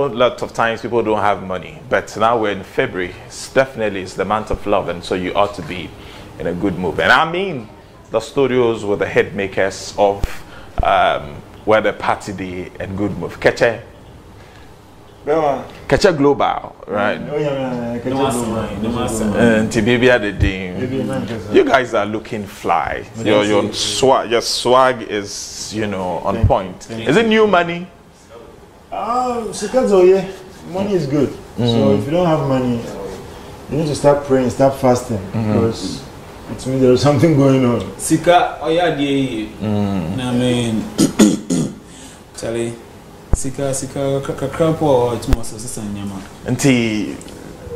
A lot of times people don't have money, but now we're in February. It's the month of love, and so you ought to be in a good mood. And I mean, the studios with the head makers of where the party day and good move. Keche Global, right? And Tibibia the Dean. You guys are looking fly. Your swag is, you know, on point. Is it new money? Money is good. So if you don't have money, you need to start praying, start fasting, because it means there's something going on. Sika, I mean, Charlie, Sika, Krapo, it's more assistant Yama. Until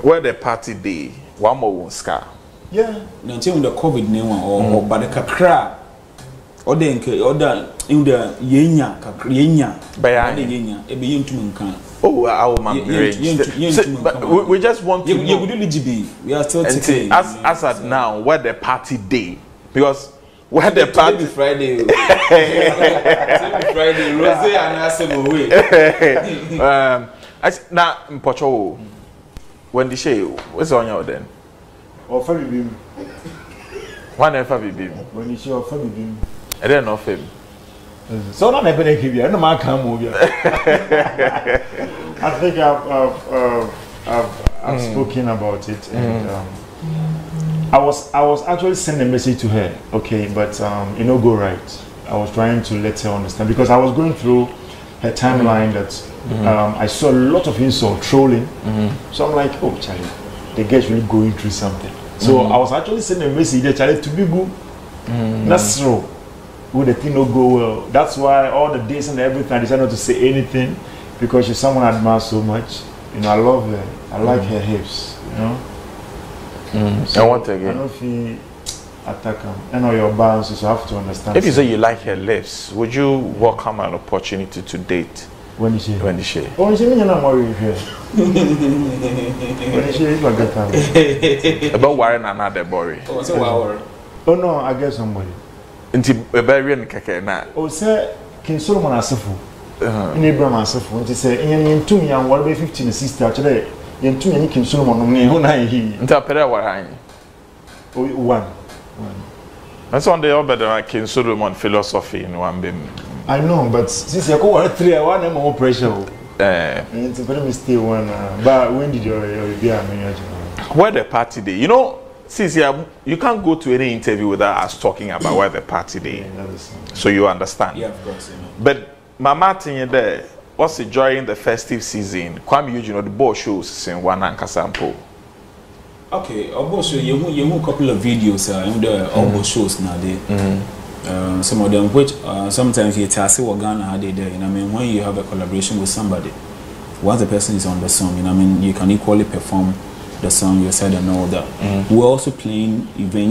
where the party day, one more scar. Yeah. Until the COVID name or by the Kakra. Or then, in the Yenya, by Yenya, a being to Munkan. Oh, our man, but we just want to know. We are still as at now, where the party day, because where the party Friday, Rose and I now in Pocho, when the show, what's on your then? Or Fabi One Fabi Beam. When you show Fabi Beam. I don't know him. So not every day, no man can move. I think I've spoken about it, and I was actually sending a message to her, okay, but you know, go right. I was trying to let her understand, because I was going through her timeline that I saw a lot of insult, trolling. So I'm like, oh, Charlie, the girl's really going through something. So I was actually sending a message to Charlie to be good. That's true. Would the thing not go well? That's why all the days and everything I decided not to say anything, because she's someone I admire so much. You know, I love her. I like her hips. You know. So and what again? I don't know if you attack them. I know your balance, so I have to understand. If you say you like her lips, would you welcome an opportunity to date? When is she? When is she? Oh, she means you're not married here. When is she? It's a good time. About worrying another boy. Oh, so wow. Oh no, I get somebody. Inti ebere n keke na o say King Solomon asefo in Abraham asefo nti say yentum yan wor be 15 sister actually yentum yan King Solomon no ne ho na hi nti apere waran o one that's on the other King Solomon philosophy in one bim. I know, but since you go war 3 I want more pressure it's very mistake one but when did you be a manager where the party day, you know. Since you can't go to any interview without us talking about where the party day. So you understand. Yeah, of course. Yeah. But Mama Tinye there, what's it during the festive season? Kwame Eugene, the ball shows in one and Kasampo. Okay, also you have a couple of videos in the all shows nowadays. Some of them which sometimes you tell us what Ghana had there. You know, I mean, when you have a collaboration with somebody, once the person is on the song, you know, I mean, you can equally perform the song you said and all that. We're also playing even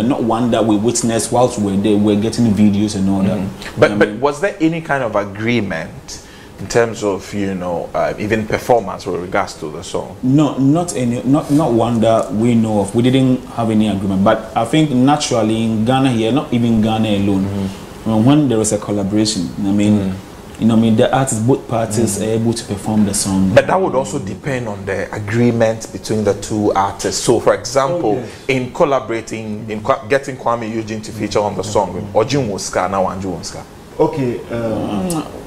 not one that we witnessed whilst we're there, we're getting videos and all that. But was there any kind of agreement in terms of, you know, even performance with regards to the song? No, not one that we know of. We didn't have any agreement, but I think naturally in Ghana here, not even Ghana alone, when there is a collaboration, I mean, you know, I mean, the artists, both parties are able to perform the song. But that would also depend on the agreement between the two artists. So, for example, in collaborating, in getting Kwame Eugene to feature on the song, Ojin Woska, now Anju Woska. Okay.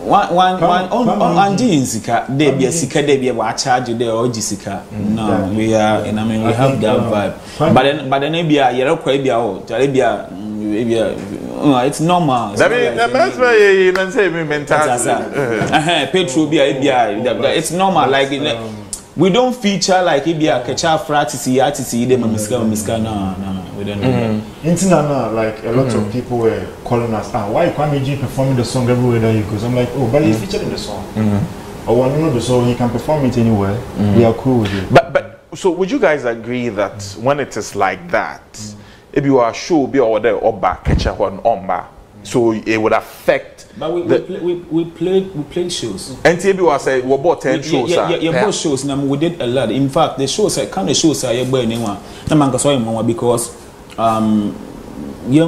One Sika, they be a Sika, they be a charge, they are Sika. No, we are, and I mean, we have that vibe. But then maybe a yellow crabia or Jarabia. It's normal. That's why you don't say me mentality. It's normal. Like we don't feature like if you are Keche Fratisi, them Miska. No, we don't do that. Like a lot of people were calling us, why Kwame G performing the song everywhere that he goes? I'm like, oh, but he's featured in the song. Or when you know the song, he can perform it anywhere. We are cool with it. But so would you guys agree that when it is like that? If you are sure be order or back Keche one on so it would affect. But we played shows. And if you are say we bought 10 shows. Yeah, both shows. We did a lot. In fact, the shows kind of shows are anyone. Because we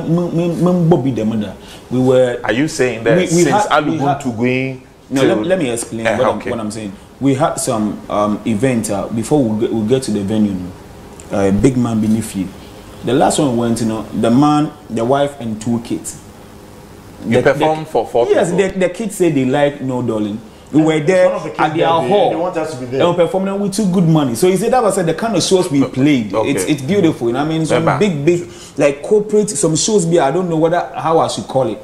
were. Are you saying that since Alubuntu going? No, let me explain what I'm saying. we had some event before we get to the venue. Big man beneath you. The last one we went, you know, the man, the wife, and 2 kids. You performed for 4 people? Yes, the kids say they like No Darling. We were there at their hall. They want us to be there. And we performed and we took good money. So you see, that was the kind of shows we played. Okay. It's beautiful. You know what I mean? Some big, like corporate, some shows. I don't know how I should call it.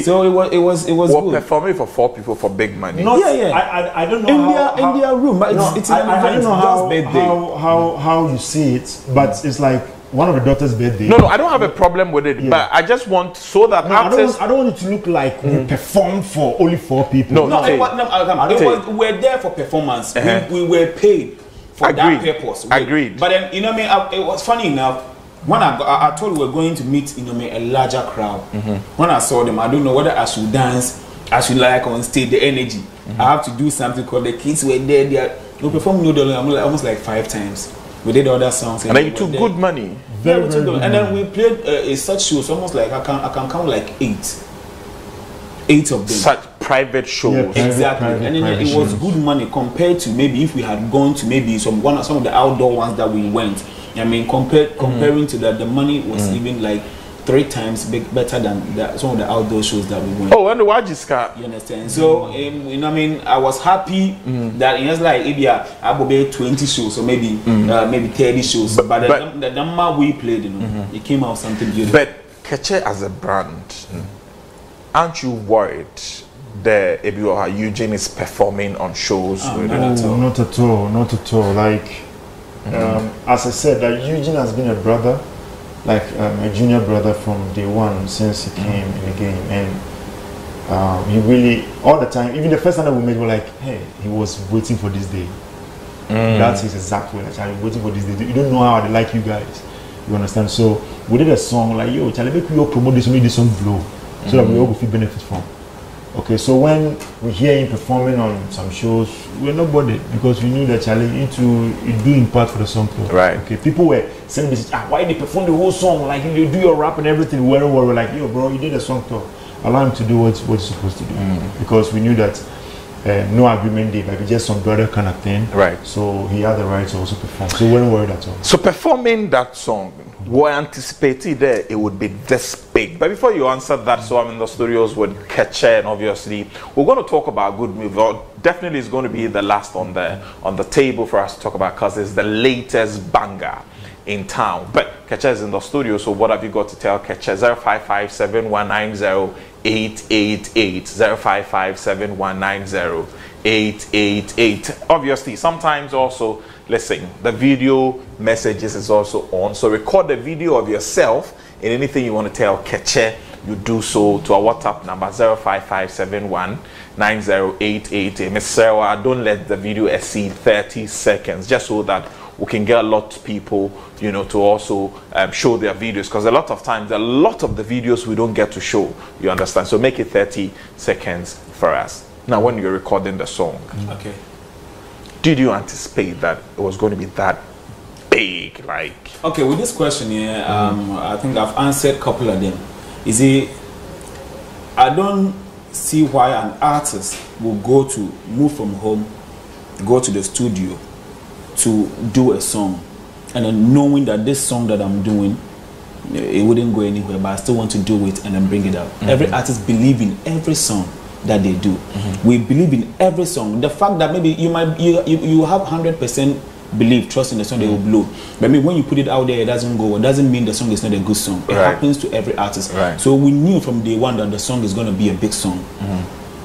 So it was good. Performing for 4 people for big money. I don't know in their room. But it's I don't know how you see it, but it's like one of the daughter's birthday. No, I don't have a problem with it, but I just want so that artists. I don't want it to look like we performed for only 4 people. We're there for performance. We were paid for that purpose. Agreed. But then, you know what I mean? It was funny enough. When I told we were going to meet, you know, a larger crowd. When I saw them, I don't know whether I should dance, I should like on stage, the energy. I have to do something called the kids were there. We performed No Darling almost like 5 times. We did other songs. And then you took good money. Very good. And then we played such shows, almost like I can count like 8 of them. Such private shows. Yeah, exactly. And then it was good money compared to maybe if we had gone to maybe some of the outdoor ones that we went. I mean, comparing to that, the money was even like 3 times better than some of the outdoor shows that we went. Oh, and the Wajiska. You understand? So, you know what I mean? I was happy that it was like maybe I would be 20 shows or maybe 30 shows. But the number we played, you know, it came out something beautiful. But Keche as a brand, aren't you worried that Eugene is performing on shows? Not at all. Like, as I said, that Eugene has been a brother, like a junior brother from day one since he came in the game, and he really all the time. Even the first time that we met, we were like, "Hey, he was waiting for this day." That's his exact way. Like, I'm waiting for this day. You don't know how I like you guys. You understand? So we did a song like, "Yo, Charlie, make we all promote this, make this song blow, so that we all go feel benefit from." Okay, so when we hear him performing on some shows, we're not bothered because we knew that Charlie into doing part for the song too. Right. Okay, people were sending messages, why they perform the whole song? Like you do your rap and everything. We're like, yo, bro, you did a song too. Allow him to do what he's supposed to do. Because we knew that no agreement day, like just some brother kind of thing. Right. So he had the right to also perform. So we weren't worried at all. So performing that song, we anticipated that it would be this big. But before you answer that, so I'm in the studios with Keche, and obviously we're going to talk about Good Move. Definitely is going to be the last on the table for us to talk about because it's the latest banger in town. But Keche is in the studio, so what have you got to tell Keche? 0557190888 0557190888. Obviously, sometimes also, listen, the video messages is also on, so record the video of yourself and anything you want to tell Keche, you do so to our WhatsApp number 0557190888. Ms. Sarah, don't let the video exceed 30 seconds, just so that we can get a lot of people, you know, to also show their videos, because a lot of times a lot of the videos we don't get to show, you understand? So make it 30 seconds for us. Now when you're recording the song, okay, did you anticipate that it was going to be that big? Like, okay, with this question here, I think I've answered a couple of them. You see, I don't see why an artist will move from home, go to the studio to do a song, and then knowing that this song that I'm doing, it wouldn't go anywhere, but I still want to do it and then bring it out. Every artist believes in every song that they do. We believe in every song. The fact that maybe you have 100% believe, trust in the song, they will blow. But I mean, when you put it out there, it doesn't go. It doesn't mean the song is not a good song. It happens to every artist. So we knew from day one that the song is going to be a big song.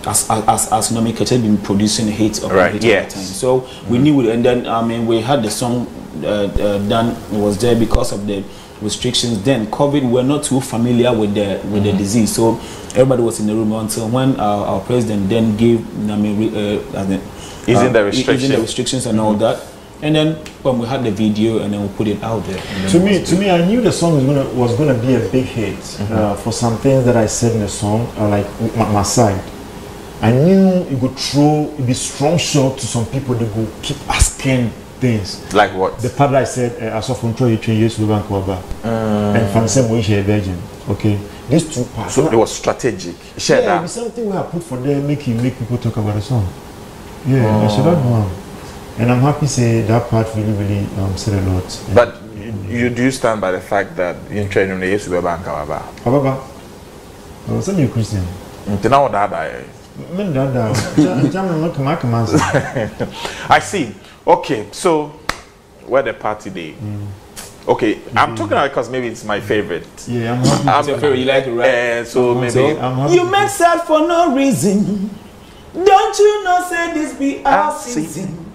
As Nomi Keche had been producing hits of hit all the time. So we knew it, and then I mean we had the song done. It was there because of the restrictions. Then COVID, we're not too familiar with the disease, so everybody was in the room until when our president then gave easing the restrictions and all that. And then when we had the video and then we put it out there. To me, I knew the song was gonna be a big hit for some things that I said in the song, like my side. I knew it would be strong shot to some people that would keep asking things. Like what? The part that I said, I saw from Troy and from the same way she a virgin. Okay, these two parts. So it was strategic. Share that. It's something we have put for them, make people talk about the song. Yeah, I should have one. And I'm happy to say that part really said a lot. Yeah. But you do stand by the fact that in training they used to be bank Ababa? I was a Christian. I see. Okay, so where the party day? Okay, I'm talking about because maybe it's my favorite. Yeah, I'm happy. I'm your favorite. You like it, right? So maybe you make sad for no reason. Don't you know? Say this be our season.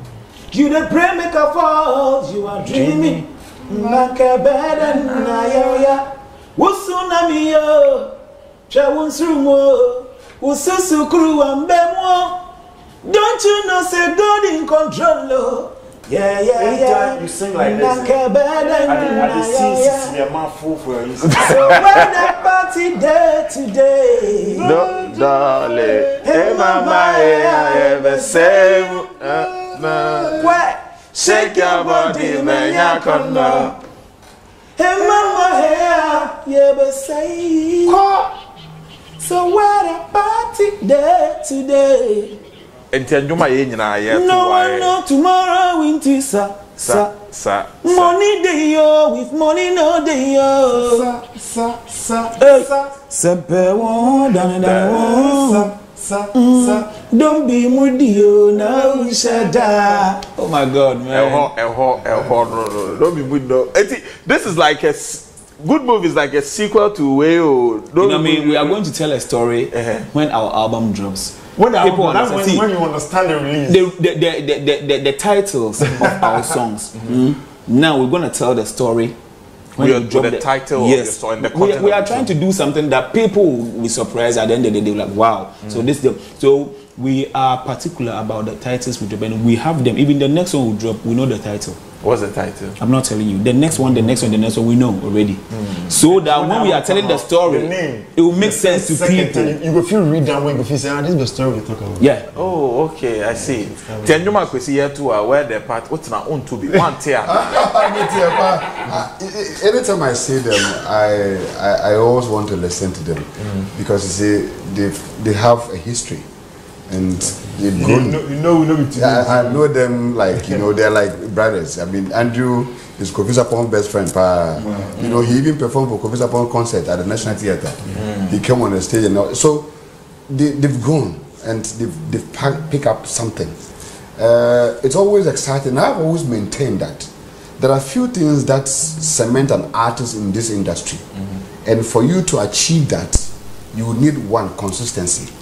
You the pray make a fall. You are dreaming. Pped and Naya. Wusunami yo. Chawunsumo. Wususukru ambemo. Don't you know? Say God in control. Yeah. Anytime you sing like this, I see your mouth full for you. So when the party day today, darling, hey mama, hey, the same. What? Shake your body, man, ya conno. Hey mama, hey, yeah, but say. So when the party day today. No one know tomorrow winter, sa. Money day yo, with money no day yo. Sa. Sempe won, don't be moody yo, now shada. Oh my God, man. Don't be moody no. This is like a good movie is like a sequel to Wayo. You know what I mean? We are going to tell a story when our album drops. When you understand the release, the titles of our songs. Now we're going to tell the story. When you drop the title, yes. Of the story, and the we are trying to do something that people will be surprised at the end of the day. They're like, wow. So we are particular about the titles we drop, and we have them. Even the next one we drop, we know the title. What's the title? I'm not telling you. The next one, we know already. So that when we are telling the story, it will make sense to people. You will feel read that way, you say, this is the story we talk about. Yeah. Oh, okay, I see. Tenjuma kwesi here too, where the part, what's not own to be one tier. Anytime I see them, I always want to listen to them because you see, they have a history. And they've grown. I know them like, they're like brothers. I mean, Andrew is Kofi Sapon's best friend. You know, he even performed for Kofi Sapon's concert at the National Theatre. He came on the stage and all. So they've grown and they've picked up something. It's always exciting. I've always maintained that there are few things that cement an artist in this industry. And for you to achieve that, you need one, consistency.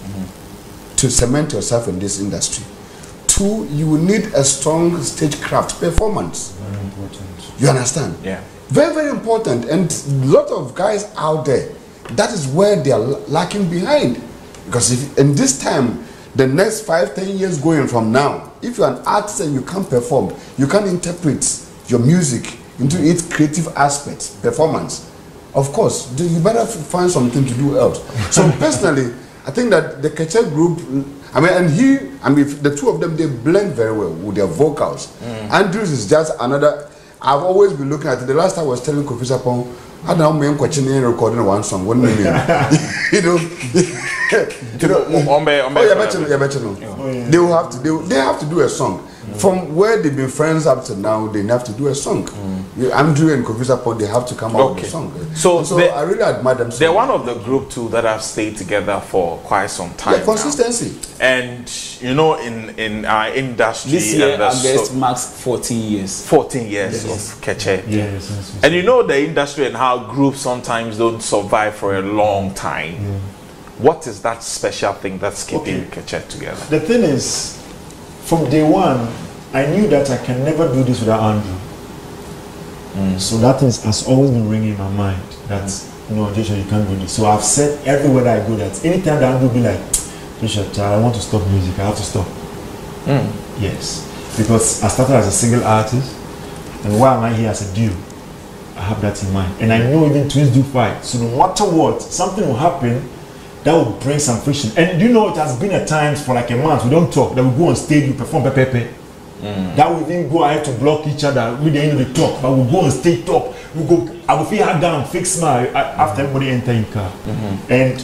To cement yourself in this industry. Two, you will need a strong stagecraft performance. Very important. You understand? Yeah. Very, very important. And a lot of guys out there, that is where they are lacking behind. Because if in this time, the next 5-10 years going from now, if you're an artist and you can't perform, you can't interpret your music into its creative aspects, performance, of course, you better find something to do else. So personally, I think that the Keche group, the two of them, they blend very well with their vocals. Andrews is just another. I've always been looking at it. The last time I was telling Kofi Sapon, I don't know, recording one song, 1 million. They have to do a song. From where they've been friends up to now, they have to do a song. Andrew and Kofi Sapon, they have to come out with a song. So I really admire them. They're one of the group too that have stayed together for quite some time. Yeah, consistency. Now. And in our industry, this year August marks 14 years. 14 years of Keche. Yes. And you know the industry and how groups sometimes don't survive for a long time. What is that special thing that's keeping Keche together? The thing is, from day one, I knew that I can never do this without Andrew. So that thing has always been ringing in my mind that, Joshua, you can't do this. So I've said everywhere that I go that anytime that Andrew will be like, Joshua, I want to stop music, I have to stop. Yes. Because I started as a single artist, and why am I here as a duo? I have that in mind. And I know even twins do fight. So no matter what, something will happen that will bring some friction. And it has been at times for like a month, we don't talk, that we go on stage, we perform Pped. That we then go ahead to block each other, we didn't even talk, but we go on stage talk, we go, I will feel hard down, fix my, after everybody enter in car. And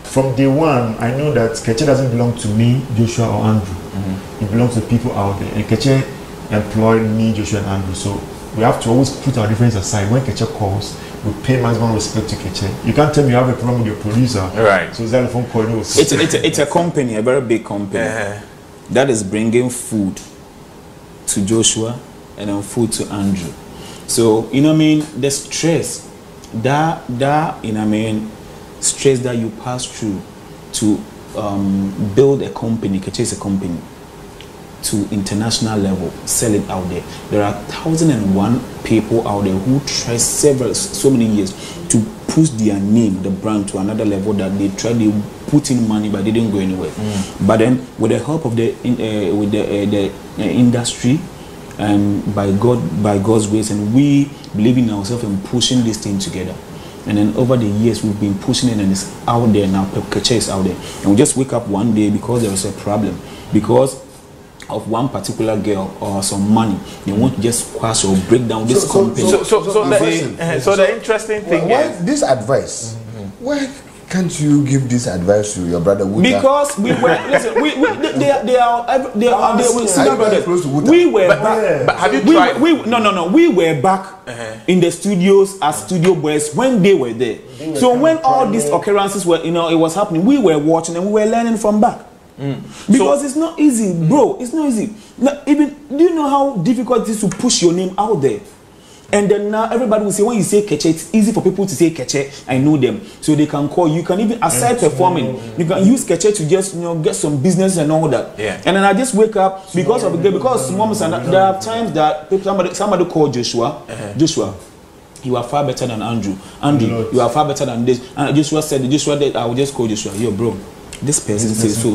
from day one, I know that Keche doesn't belong to me, Joshua or Andrew. It belongs to people out there. And Keche employed me, Joshua, and Andrew. So we have to always put our differences aside. When Keche calls, we pay maximum respect to Keche. You can't tell me you have a problem with your producer. Right. So Zylofon call you. It's a company, a very big company that is bringing food to Joshua and then food to Andrew. So you know what I mean, the stress that you know what I mean, stress that you pass through to build a company, Keche is a company, to international level, sell it out there. There are 1,001 people out there who try so many years to push their name, the brand, to another level that they put in money but they didn't go anywhere. But then with the help of the industry and by God's grace, and we believe in ourselves and pushing this thing together. And then over the years we've been pushing it, and it's out there now. Keche is out there, and we just wake up one day because there is a problem, because of one particular girl or some money. They want to just squash or break down this company. So the interesting thing is this advice. Why can't you give this advice to your brother Wuta? Because we were listen, we were back. But have you tried? No. We were back in the studios as studio boys when they were there. So when all these occurrences were, you know, it was happening, we were watching and we were learning from back. Because it's not easy, bro. It's not easy. Even do you know how difficult it is to push your name out there? And then now everybody will say, when you say Keche, it's easy for people to say Keche. I know them, so they can call you. You can even, aside performing, you can use Keche to just, you know, get some business and all that. Yeah. And then I just wake up because moms, and there are times that somebody called Joshua. Joshua, you are far better than Andrew. Andrew, you are far better than this. And Joshua said, I will just call Joshua. Yo, bro, this person says so.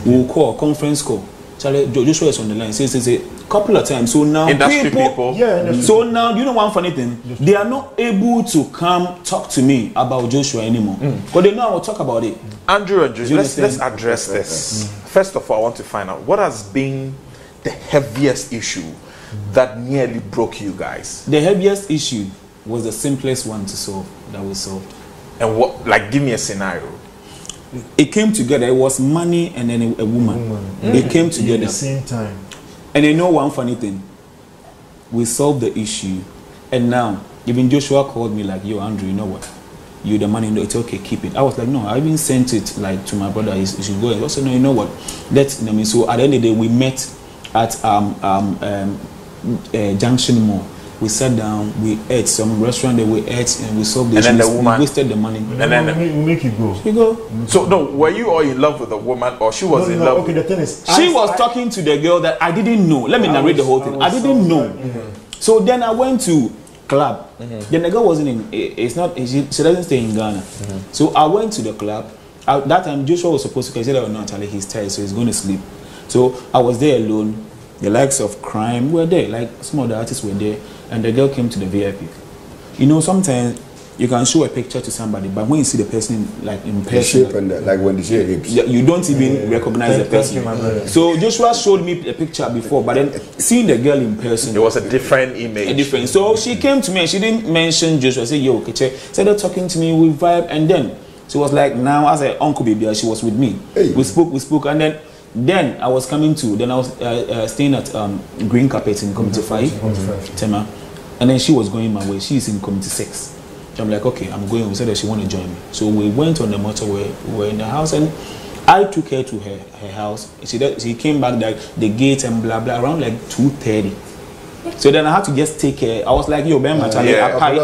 We'll call conference call. Joshua is on the line. Says a couple of times. So now people. So now, you know one funny thing? They are not able to come talk to me about Joshua anymore. Because they know I will talk about it. Andrew and Joshua, let's address this. First of all, I want to find out what has been the heaviest issue that nearly broke you guys. The heaviest issue was the simplest one to solve that we solved. And what? Like, give me a scenario. It came together. It was money and then a woman. It came together at the same time. And you know one funny thing? We solved the issue, and now even Joshua called me like, "Yo, Andrew, you know what? You the money, it's okay, keep it." I was like, "No, I even sent it like to my brother. He should go." And also, no, you know what? That's, you know, I mean, so at the end of the day, we met at Junction Mall. We sat down, we ate some restaurant that we ate, and we solved the issue. And then the woman we wasted the money. And then we make it go. You go. So no, were you all in love with the woman, or she was in love? Okay, the thing is, she was talking to the girl that I didn't know. Let me narrate the whole thing. I didn't know. So then I went to club. Then the girl wasn't in. It's not. She doesn't stay in Ghana. So I went to the club. At that time, Joshua was supposed to. He said, "Oh no, Charlie, he's tired, so he's going to sleep." So I was there alone. The likes of Crime were there. Like some of the artists were there. And the girl came to the VIP. You know, sometimes you can show a picture to somebody, but when you see the person like in person, shape and like when they share hips, you don't even recognize the person. So Joshua showed me the picture before, but then seeing the girl in person, it was a different image. So she came to me and she didn't mention Joshua. I said, "Yo, Keche," started talking to me, we vibe, and then she was like, now as an uncle baby, she was with me. Hey. We spoke, and then I was coming to. Then I was staying at Green Carpet in Committee 5, Tema. And then she was going my way. She's in Committee 6. So I'm like, okay, I'm going. We said that she want to join me. So we went on the motorway. We were in the house, and I took her to her house. She came back like the gate and blah blah around like 2:30. So then I had to just take her. I was like, yo, Ben, Charlie, I pay.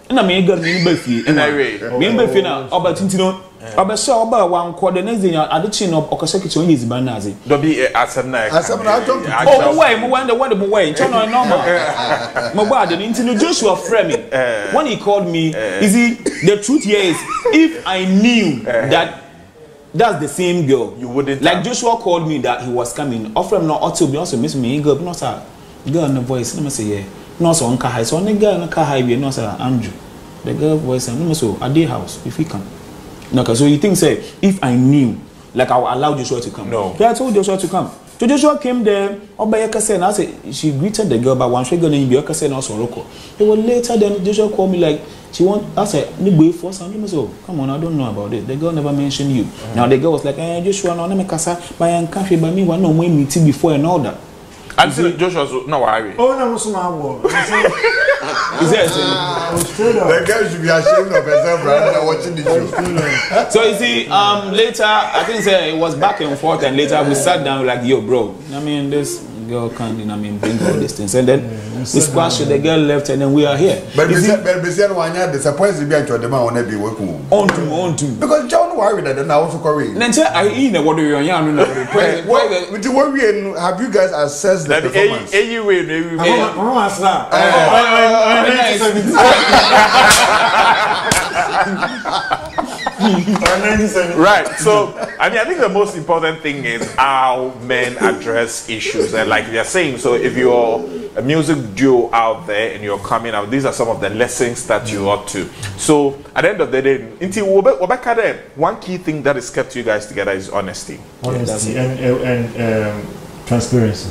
And I mean, got me Buffy, and I read. Me and Buffy now, about Tintino, about Shaw, about one quarter next day. I did chin up Okasaki on his banazi. Don't be as a night. Oh, why, wonder what the way, turn on normal. My bad, and into Joshua framing. When he called me, is he the truth here is if I knew that that's the same girl, you wouldn't like Joshua called me that he was coming. Offer him not auto be also miss me, girl, not a girl in the voice. Let me say, yeah. No, so on Kahai, so on the girl in the Kahai, no, sir, Andrew. The girl voice, and no, so at their house, if we can. No, so you think, say, if I knew, like I would allow Joshua to come. No. Yeah, I told Joshua to come. So Joshua came there, and I said she greeted the girl, but once she gonna be also local. It was later then Joshua called me like she want. I said, for something. So come on, I don't know about it. The girl never mentioned you. Now the girl was like, Joshua, no, me kasa, by an cafe, by me, one no way meeting before and all that. And so Joshua's no worry. Oh, no, what's my word? The girl should be ashamed of herself right now watching the show. So you see, later I think it was back and forth, and later we sat down like, yo, bro. I mean, this girl can't, bring all these things, and then we squashed it. The girl left, and then we are here. But Besian one year disappoints to be at your demand on every work. On to. Because John worried that I also correct. Then I eat what do you young? With the worry, have you guys assessed the performance? Right. So I think the most important thing is how men address issues, and like they're saying. So if you're a music duo out there and you're coming out, these are some of the lessons that you ought to. So at the end of the day, one key thing that has kept you guys together is honesty. Honesty and transparency.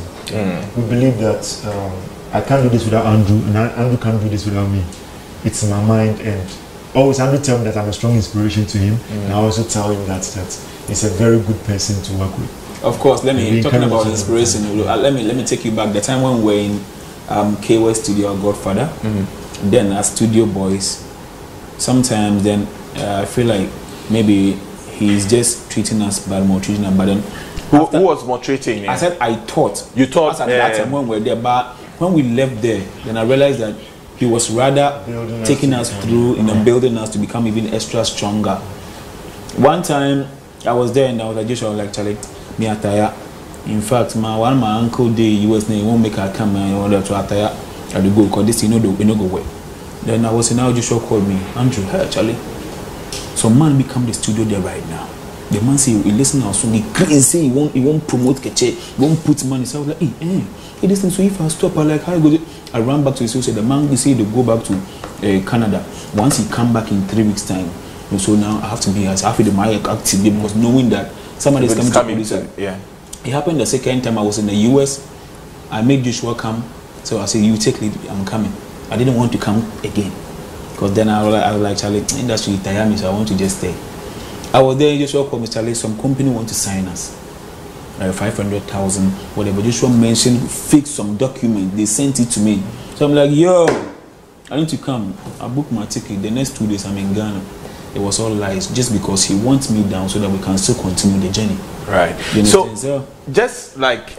We believe that I can't do this without Andrew, and Andrew can't do this without me. It's in my mind, and always Andrew tell me that I'm a strong inspiration to him, and I also tell him that he's a very good person to work with. Of course, talking about inspiration, let me take you back. The time when we were in Keche studio, Godfather, then as studio boys, sometimes then I feel like maybe he's just treating us bad, more treating us bad. Then who was more treating? I said I thought. You thought at that time when we were there, but when we left there, then I realized that he was rather taking us through, building us to become even extra stronger. One time I was there and I was like, Joshua, like, Charlie, me attire. In fact, my uncle the US name won't make her come and order to attire. I had to go because this you know go away. Then I was in now Joshua called me, Andrew, hey Charlie. So man become the studio there right now. The man say he listen to our song, he say he won't promote Keche, he won't put money. So I was like, hey, listen, so if I stop, I like how you go. I ran back to his house, the man he said to go back to Canada. Once he come back in 3 weeks time. And so now I have to be as happy to my active because knowing that somebody is coming to produce. Yeah. It happened the second time I was in the US. I made Joshua come. So I said, you take leave, I'm coming. I didn't want to come again. Because then I was like, Charlie, industry tire me, so I want to just stay. I was there, Joshua called me, Charlie, some company want to sign us. 500,000, whatever. Joshua mentioned, fix some document. They sent it to me. So I'm like, yo, I need to come. I booked my ticket. The next 2 days I'm in Ghana. It was all lies, just because he wants me down so that we can still continue the journey. Right. So just like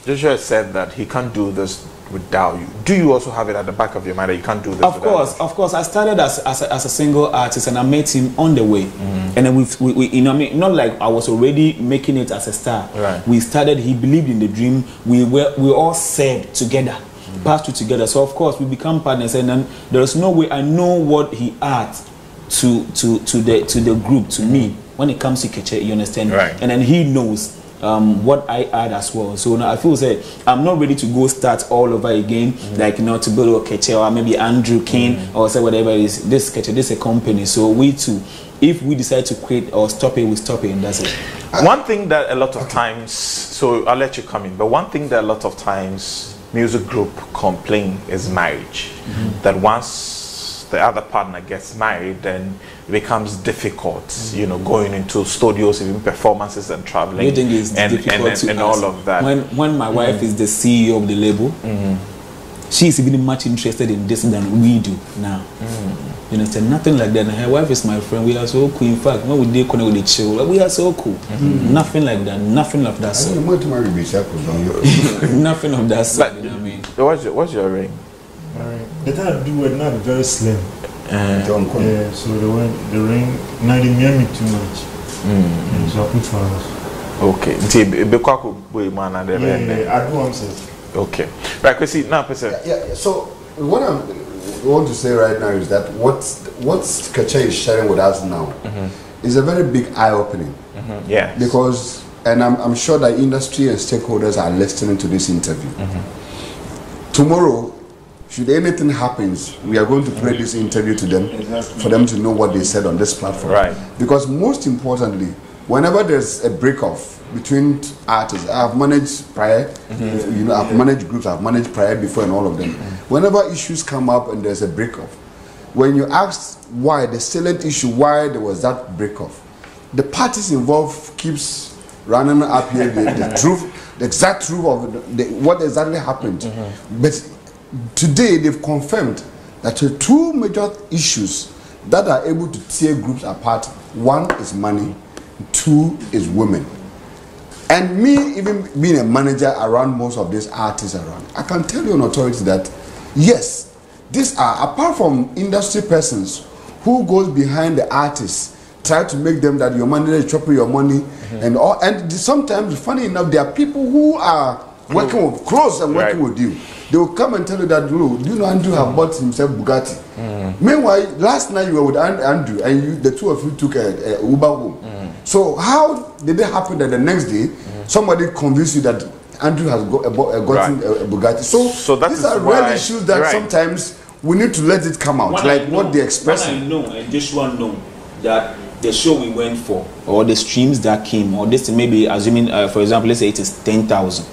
Joshua said that he can't do this without you. Do you also have it at the back of your mind that you can't do this? Of course. I started as a single artist, and I met him on the way. And then we you know, I mean, not like I was already making it as a star. Right. We started. He believed in the dream. We all served together, passed through together. So of course we become partners, and then there is no way I know what he adds to the group, to me, when it comes to Keche, you understand? Right. And then he knows what I add as well. So now I feel say I'm not ready to go start all over again, like to build a Keche or maybe Andrew King or say whatever it is. This Keche, this is a company. So we too, if we decide to quit or stop it, we stop it, and that's it. One thing that a lot of times, so I'll let you come in, but one thing that a lot of times music group complain is marriage. That once the other partner gets married, then it becomes difficult, going into studios, even performances and traveling. You think it's difficult and all of that. When my wife is the CEO of the label, she's even much interested in this than we do now. You understand? Nothing like that. And her wife is my friend. We are so cool. In fact, when we did connect with the chill, we are so cool. Nothing like that. Nothing of that sort. Nothing of that sort. You know what I mean? So what's your ring? The time I do it not very slim. So the ring not in me too much. So I put flowers. Okay. I do answer. Okay. Right, Chrissy, now person. Yeah. So what I want to say right now is that what Keche is sharing with us now is a very big eye-opening. Yeah. Because, and I'm sure that industry and stakeholders are listening to this interview. Tomorrow, should anything happens, we are going to play this interview to them for them to know what they said on this platform. Right. Because most importantly, whenever there's a break-off between artists, I've managed prior, you know, I've managed groups, I've managed prior before and all of them. Whenever issues come up and there's a break-off, when you ask why, the salient issue, why there was that break-off, the parties involved keeps running up here the truth, the exact truth of what exactly happened. But today they've confirmed that the two major issues that are able to tear groups apart, one is money, two is women. And me, even being a manager around most of these artists around, I can tell you on authority that yes, these are, apart from industry persons who goes behind the artists, try to make them that your manager is chopping your money and all. And sometimes, funny enough, there are people who are working with close and working with you. They will come and tell you that, look, do you know Andrew have bought himself Bugatti? Meanwhile, last night you were with Andrew and the two of you took a Uber home. So how did it happen that the next day somebody convinced you that Andrew has gotten a Bugatti? So these are real issues that sometimes we need to let it come out, what they express. I know, and just one know that the show we went for, or the streams that came, or this maybe assuming, for example, let's say it is 10,000,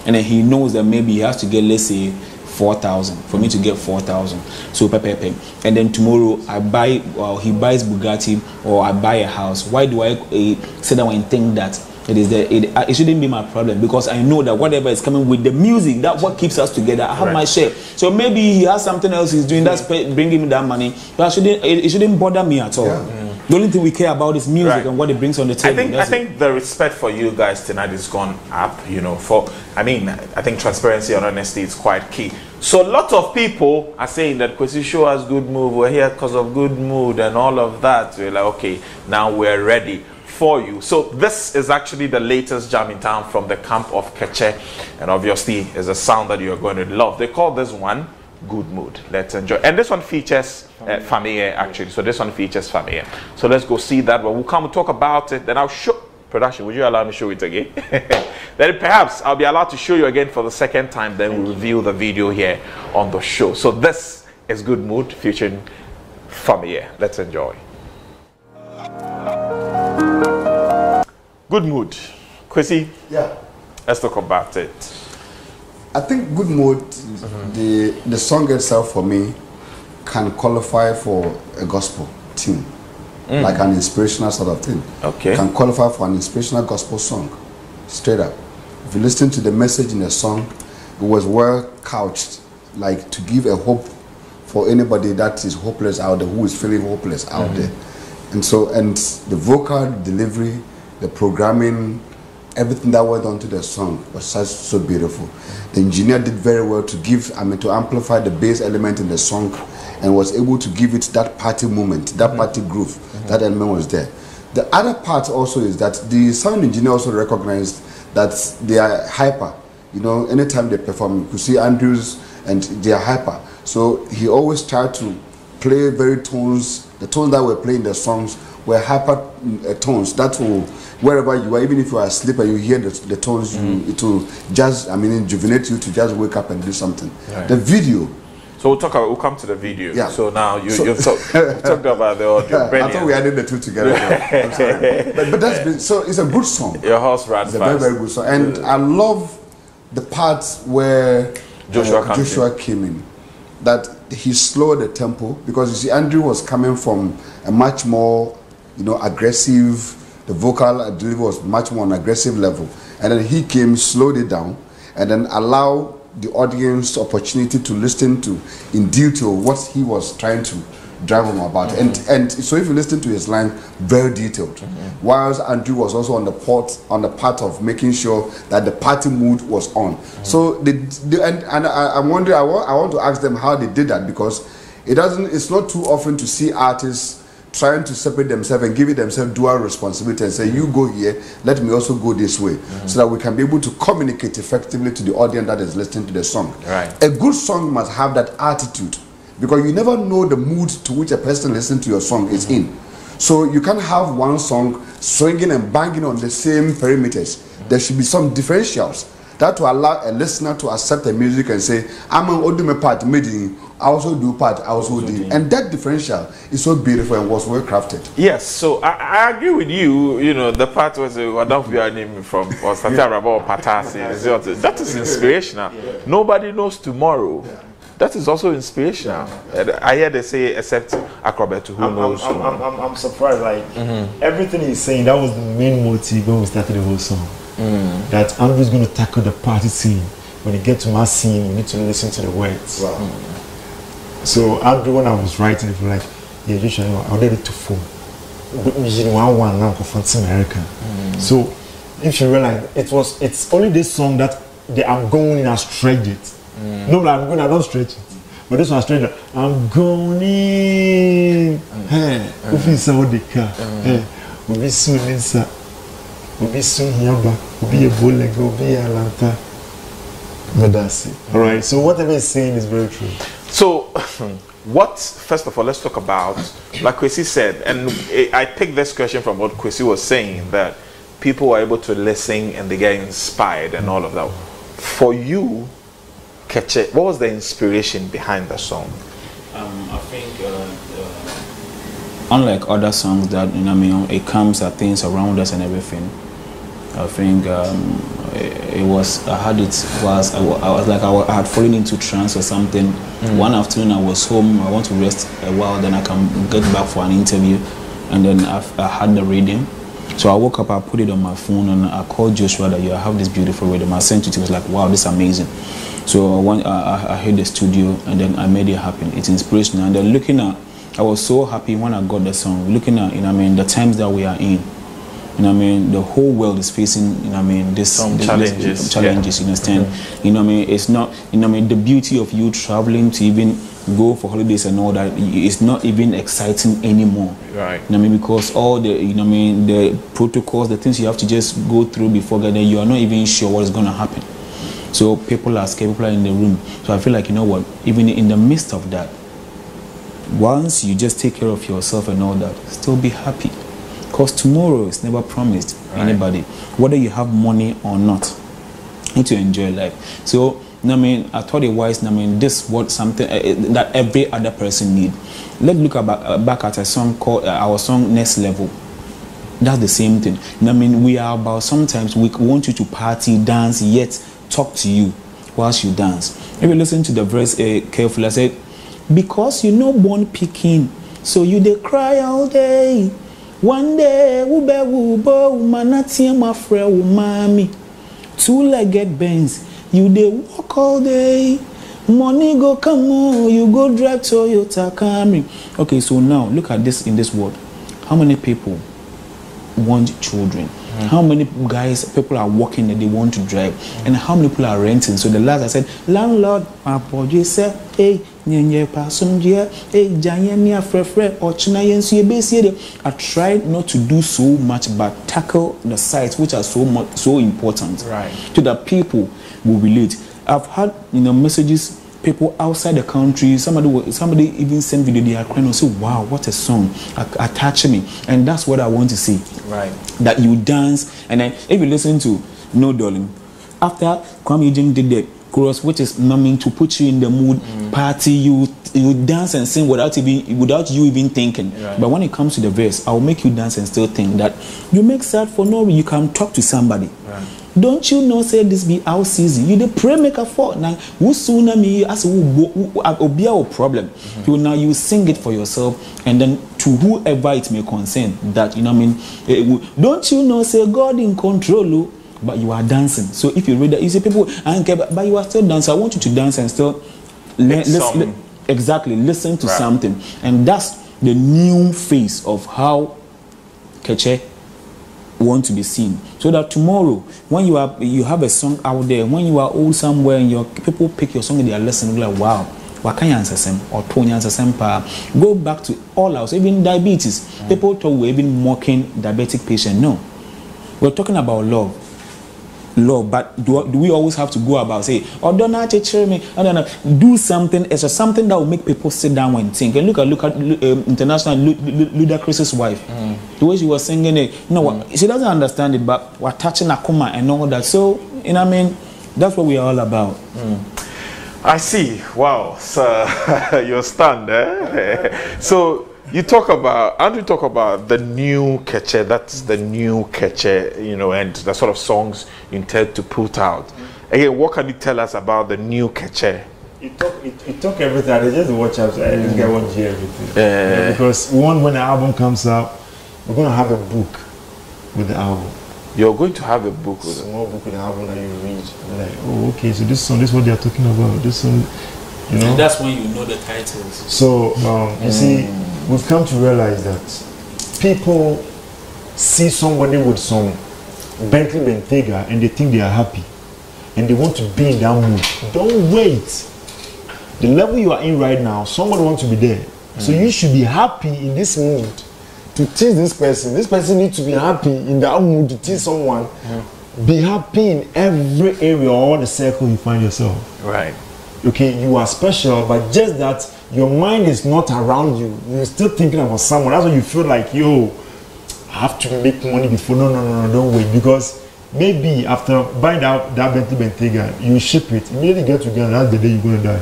and then he knows that maybe he has to get, let's say, 4,000 for me to get 4,000. So Pped, and then tomorrow I buy, he buys Bugatti, or I buy a house. Why do I sit down and think that it shouldn't be my problem? Because I know that whatever is coming with the music, that what keeps us together. I have my share. So maybe he has something else he's doing that's bringing me that money, but it shouldn't bother me at all. The only thing we care about is music and what it brings on the table. I think the respect for you guys tonight has gone up, you know, I think transparency and honesty is quite key. So lots of people are saying that Kwesi show us good move, we're here because of good mood and all of that. We're like, okay, now we're ready for you. So this is actually the latest jam in town from the camp of Keche, and obviously is a sound that you're going to love. They call this one Good Mood. Let's enjoy. And this one features Famille actually. So this one features Famille. So let's go see that. But we'll come and talk about it. Then I'll show production. Would you allow me to show it again? Then perhaps I'll be allowed to show you again for the second time. Then we'll reveal the video here on the show. So this is Good Mood featuring Famille. Let's enjoy. Good Mood. Kwesi? Yeah. Let's talk about it. I think Good Mood, the song itself for me can qualify for a gospel tune, like an inspirational sort of thing. Okay. Can qualify for an inspirational gospel song, straight up. If you listen to the message in the song, it was well couched, like to give a hope for anybody that is hopeless out there, who is feeling hopeless out there. And so, and the vocal delivery, the programming, everything that went on to the song was so beautiful. The engineer did very well to give, to amplify the bass element in the song, and was able to give it that party moment, that party groove. That element was there. The other part also is that the sound engineer also recognized that they are hyper. You know, anytime they perform, you could see Andrews and they are hyper. So he always tried to play very tones. The tones that were playing the songs were hyper tones that will, wherever you are, even if you are asleep and you hear the tones, it will just, rejuvenate you to just wake up and do something. Right. The video. So we'll come to the video. Yeah. So now you've talked about the audio. I thought we added the two together. I'm sorry. But that's been, so it's a good song. Your horse ran fast. It's a very, very good song. And I love the parts where Joshua came in. That he slowed the tempo, because you see Andrew was coming from a much more, aggressive, the vocal delivery was much more on an aggressive level. And then he came, slowed it down, and then allowed the audience opportunity to listen to in detail what he was trying to drive home about. And so if you listen to his line, very detailed. Whilst Andrew was also on the part of making sure that the party mood was on. So I'm wondering, I want to ask them how they did that, because it's not too often to see artists trying to separate themselves and give themselves dual responsibility and say, you go here, let me also go this way, so that we can be able to communicate effectively to the audience that is listening to the song. Right. A good song must have that attitude, because you never know the mood to which a person listening to your song is in. So you can't have one song swinging and banging on the same perimeters. There should be some differentials that will allow a listener to accept the music and say, I'm an Odume part, I also do part, I also do. And that differential is so beautiful and was well crafted. Yes, so I agree with you. You know, the part was what don't be name from or something about Patasi. That is inspirational. Nobody knows tomorrow. That is also inspirational. I hear they say, except Acrobat, who knows. I'm surprised. Like everything he's saying, that was the main motive when we started the whole song. That Andrew's going to tackle the party scene. When you get to my scene, you need to listen to the words. Wow. So Andrew, when I was writing, it was like, yeah, you should know, I wanted it to fall. One now for America. So if you realize, it's only this song that I'm going in, I stretch it. No, like I'm going, I don't stretch it. But this one I stretch it. I'm going in. Hey, if you saw the car, hey, we'll be soon inside. We'll be soon here, we'll be a bullet, we'll be a lantern. But that's it. All right. So whatever he's saying is very true. So, first of all, let's talk about, like Kwesi said, and I picked this question from what Kwesi was saying, that people are able to listen and they get inspired and all of that. For you, Keche, what was the inspiration behind the song? I think, unlike other songs that, you know, I mean, it comes at things around us and everything. I think it was, I had it was, I was like, I had fallen into trance or something. One afternoon I was home, I want to rest a while, then I can get back for an interview. And then I had the reading. So I woke up, I put it on my phone, and I called Joshua that, I have this beautiful rhythm. I sent it, he was like, wow, this is amazing. So I hit the studio, and then I made it happen. It's inspirational. And then looking at, I was so happy when I got the song, looking at, you know, I mean, the times that we are in. You know what I mean? The whole world is facing, you know what I mean, challenges, you understand? You know what I mean? It's not, you know what I mean, the beauty of you traveling to even go for holidays and all that, it's not even exciting anymore. Right. You know what I mean? Because all the, you know what I mean, the protocols, the things you have to just go through before getting there, you are not even sure what is going to happen. So people are scared, people are in the room. So I feel like, you know what, even in the midst of that, once you just take care of yourself and all that, still be happy. Because tomorrow is never promised anybody, whether you have money or not. You need to enjoy life. So, I mean, I thought it wise. I mean, this was something that every other person need. Let's look back at a song called our song Next Level. That's the same thing. I mean, we are about, sometimes we want you to party, dance, yet talk to you whilst you dance. If you listen to the verse carefully, I said, because you know born picking, so you they cry all day. One day, my friend, mommy, two-legged Benz, you they walk all day. Money go come on, you go drive Toyota Camry. Okay, so now look at this in this world. How many people want children? How many people are working and they want to drive? And how many people are renting? So the last I said, landlord, my boy said, hey, I tried not to do so much, but tackle the sites which are so important, right, so that people will relate. I've had, you know, messages, people outside the country, somebody even send video, they are crying and say, wow, what a song, attaching me. And that's what I want to see, right, that you dance. And then if you listen to No Darling, after Kwame Eugene did the chorus, which is numbing to put you in the mood, party, you dance and sing without you even thinking. Right. But when it comes to the verse, I'll make you dance and still think that you make sad for no reason. You can talk to somebody. Right. Don't you know, say this be our season? You the pray make a fault now. Who sooner me as who be our problem? You now you sing it for yourself, and then to whoever it may concern. That, you know what I mean. Don't you know, say God in control, but you are dancing. So if you read that, you see people, I don't care, but you are still dancing. I want you to dance and still exactly listen to something, and that's the new face of how Keche want to be seen. So that tomorrow, when you have a song out there, when you are old somewhere and your people pick your song and they are listening, like, wow, what can you answer some or Tony answer some? Go back to all else, even diabetes. People thought we're even mocking diabetic patient. No, we're talking about love. But do we always have to go about say, oh, don't me, do something? It's just something that will make people sit down and think. And look at international Ludacris's wife, the way she was singing it. You know, she doesn't understand it, but we're touching Akuma and all that. So, you know what I mean, that's what we are all about. I see. Wow, sir, you're stunned, eh? So you talk about, how do you talk about the new Keche? That's the new Keche, you know, and the sort of songs you intend to put out. Again, what can you tell us about the new Keche? It took everything. I just watch out. This guy won't hear everything. Yeah, because when the album comes out, we're gonna have a book with the album. You're going to have a book with small book with the album that you read. You're like, oh, okay, so this song, this is what they're talking about. This song, you know. And that's when you know the titles. So you see, we've come to realize that people see somebody with some Bentley Bentayga and they think they are happy, and they want to be in that mood. Don't wait. The level you are in right now, someone wants to be there. So you should be happy in this mood to teach this person. This person needs to be happy in that mood to teach someone. Be happy in every area or the circle you find yourself. Right. Okay, you are special, but just that your mind is not around you. You're still thinking about someone. That's when you feel like, yo, I have to make money before. No, don't wait. Because maybe after buying that Bentley Bentayga, you ship it, immediately get together, that's the day you're going to die.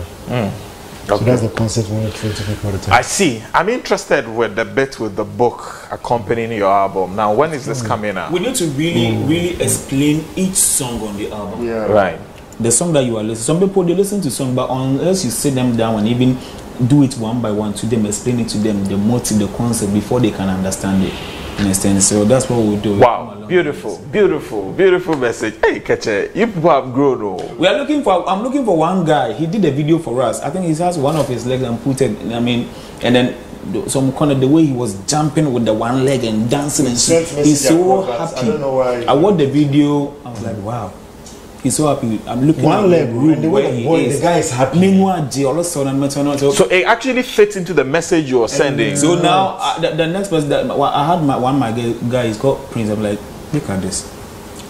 So that's the concept we want to train to people all the time. I see. I'm interested with the bit with the book accompanying your album. Now, when is this coming out? We need to really explain each song on the album. Yeah. Right. The song that you are listening. Some people, they listen to song, but unless you sit them down and even do it one by one to them, explain it to them, the motive, the concept, before they can understand it. Understand? So that's what we do. Wow, beautiful message. Hey, Keche, you people have grown. Oh. I'm looking for one guy. He did a video for us. I think he has one of his legs amputated. I mean, and then some kind of the way he was jumping with the one leg and dancing and he's so happy. I don't know why. I watched the video. I was like, wow. He's so happy. I'm looking one at leg and the way the guy is happy. So it actually fits into the message you're sending. So now the next person that I had my guy is called Prince. I'm like, look at this.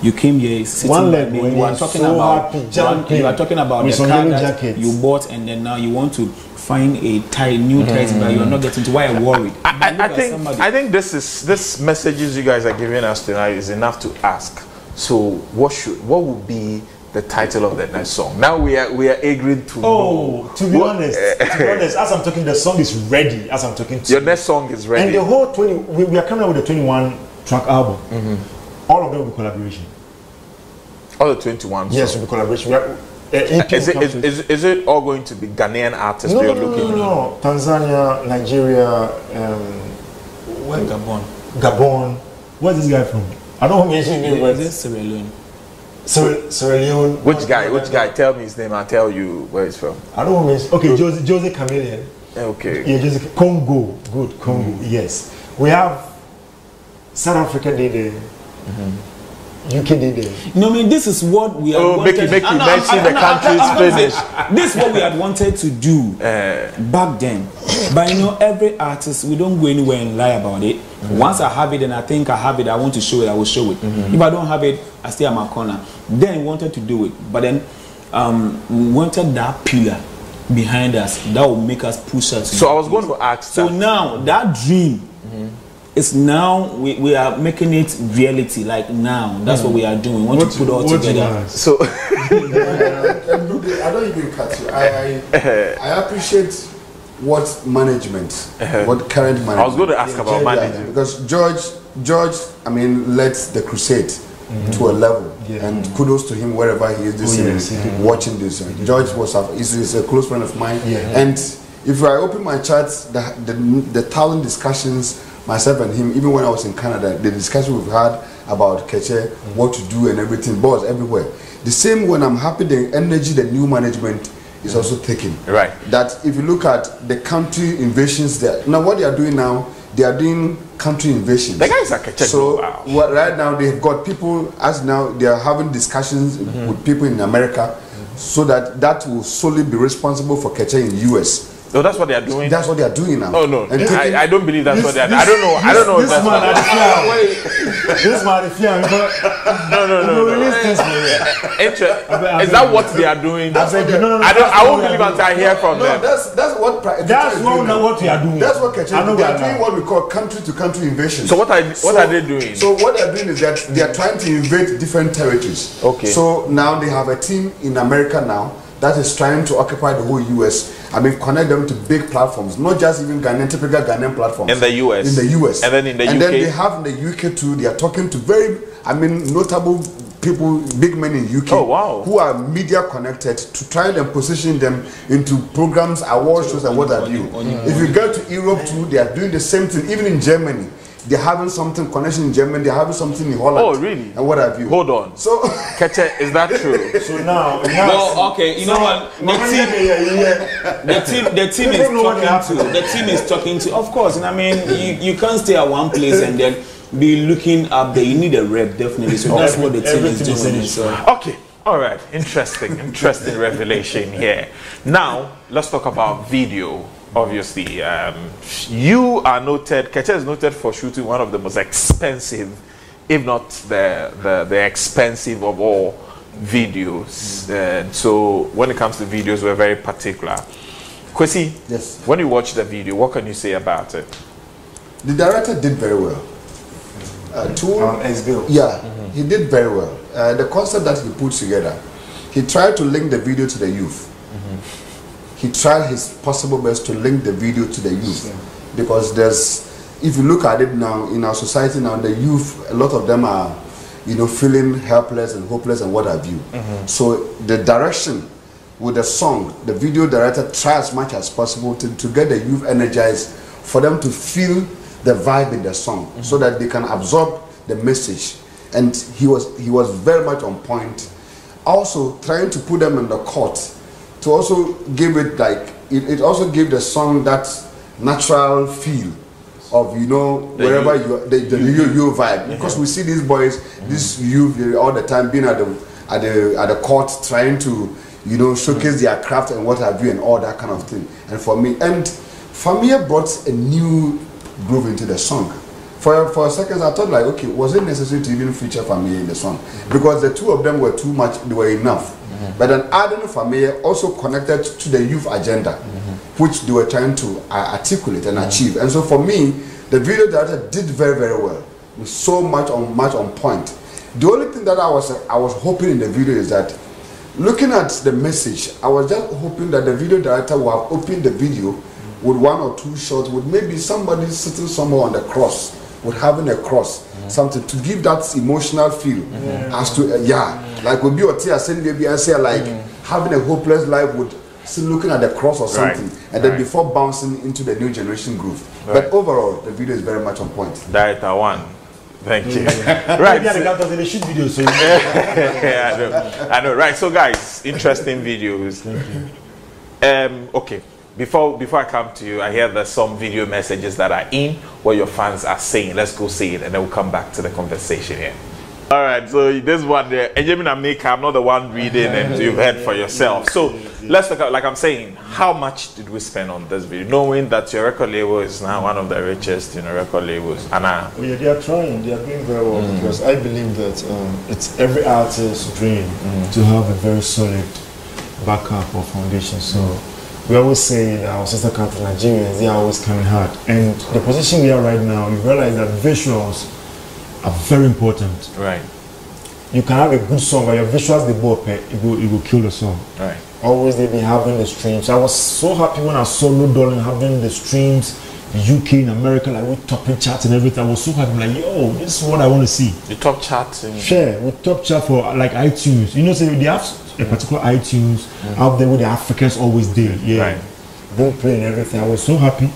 You came here sitting one leg. You are talking so about happy, you are talking about the car that you bought, and then now you want to find a new title that you are not getting to. Why are you worried? I think this messages you guys are giving us tonight is enough to ask. So what would be the title of the next song? Now we are agreed to. Oh, to be honest, as I'm talking, the song is ready. As I'm talking to your next song is ready. And the whole 20, we are coming out with a 21-track album. All of them will be collaboration. All the 21. Yes, will be collaboration. Is it all going to be Ghanaian artists? No. Tanzania, Nigeria, Gabon. Where's this guy from? I don't want to mention his name, but Sierra Leone. Sierra Leone. Which guy? Tell me his name. I'll tell you where he's from. I don't want to mention. Okay, Jose Chameleon. Okay. Yeah, Jose Congo. Good, Congo. Yes. We have South Africa did it. UK did it. No, I mean, this is what we are. Make you mention the country's finish. This is what we had wanted to do back then. But you know, every artist, we don't go anywhere and lie about it. Once I have it and I think I have it, I want to show it, I will show it. If I don't have it, I stay at my corner. Then we wanted to do it. But then we wanted that pillar behind us that will make us push us. So I was going to ask. So now that dream is now we are making it reality. Like now, that's what we are doing. We want to put all together. So I don't even cut you. I appreciate what management, what current management. I was going to ask about management because George, I mean, led the crusade to a level, and kudos to him wherever he is watching this. George is a close friend of mine, and if I open my chats, the talent discussions, myself and him, even when I was in Canada, the discussion we've had about Keche, what to do and everything, was everywhere. The same when I'm happy the energy the new management is also taking. Right. That if you look at the country invasions there, now what they are doing now, they are doing country invasions. The guys are Keche. So right now they've got people, as now they are having discussions with people in America, so that will solely be responsible for Keche in the US. No, that's what they are doing. That's what they are doing now. Oh no, I don't believe that's what they are doing. I don't know. This man, Is that what they are doing? I won't believe until I hear from them. That's what we are doing. That's what Keche. They are doing what we call country to country invasion. So what are they doing? So what they are doing is that they are trying to invade different territories. Okay. So now they have a team in America now that is trying to occupy the whole US. I mean, connect them to big platforms, not just even Ghanaian, typical Ghanaian platforms. In the US. In the US. And then in the UK. And then they have in the UK too, they are talking to very, I mean, notable people, big men in UK, who are media connected to try and position them into programs, award shows, and what have you. If you go to Europe too, they are doing the same thing. Even in Germany, they're having something connection in Germany. They're having something in Holland. Oh, really? And what have you? Hold on. So, Keche, is that true? So now, well, okay, you know what? The team is talking to. The team is talking to. Of course, and I mean, you can't stay at one place and then be looking up there. You need a rep, definitely. So that's what the team is doing. So. Okay. All right. Interesting revelation here. Now, let's talk about video. Obviously, you are noted, Keche is noted for shooting one of the most expensive, if not the expensive of all videos. So when it comes to videos, we're very particular. Kwesi, yes. When you watch the video, what can you say about it? The director did very well. Yeah, he did very well. The concept that he put together, he tried to link the video to the youth. He tried his possible best to link the video to the youth, because if you look at it now in our society now, the youth, a lot of them are, feeling helpless and hopeless and what have you. So the direction with the song, the video director tried as much as possible to get the youth energized, for them to feel the vibe in the song, so that they can absorb the message. And he was very much on point. Also trying to put them in the court, to also give it it also gave the song that natural feel of wherever you vibe, because we see these boys, this youth all the time being at the court trying to showcase their craft and what have you and all that kind of thing. And Famia brought a new groove into the song. For a second I thought okay, was it necessary to even feature Famia in the song, because the two of them were too much, they were enough. But then adding Famia also connected to the youth agenda, which they were trying to articulate and achieve. And so for me, the video director did very, very well, with so much on point. The only thing that I was hoping in the video is that, looking at the message, I was just hoping that the video director would have opened the video with one or two shots, with maybe somebody sitting somewhere on the cross, with having a cross, something to give that emotional feel, as to like would be or saying maybe I say like having a hopeless life, with still looking at the cross or something, and then before bouncing into the new generation groove. But overall, the video is very much on point. Director one, thank you. Right, they shoot videos, so yeah, I know. Right, so guys, interesting videos. Okay. Before I come to you, I hear there's some video messages that are in what your fans are saying. Let's go see it, and then we'll come back to the conversation here. All right, so this one there, I'm not the one reading, and you've heard for yourself. So let's look at, like I'm saying, how much did we spend on this video, knowing that your record label is now one of the richest record labels? Anna. Yeah, they are trying. They are doing very well, because I believe that it's every artist's dream to have a very solid backup or foundation. So we always say that our sister country, Nigerians, they are always coming hard. And the position we are right now, you realize that visuals are very important. Right. You can have a good song, but your visuals, it will kill the song. Right. Always they've been having the streams. I was so happy when I saw No Darling having the streams, UK and America, like with topping charts and everything. I was so happy, like, yo, this is what I want to see. The top charts. Share with top chart for like iTunes. So they have a particular iTunes out there with the Africans always there. Yeah. Right. Don't play and everything. I was so happy.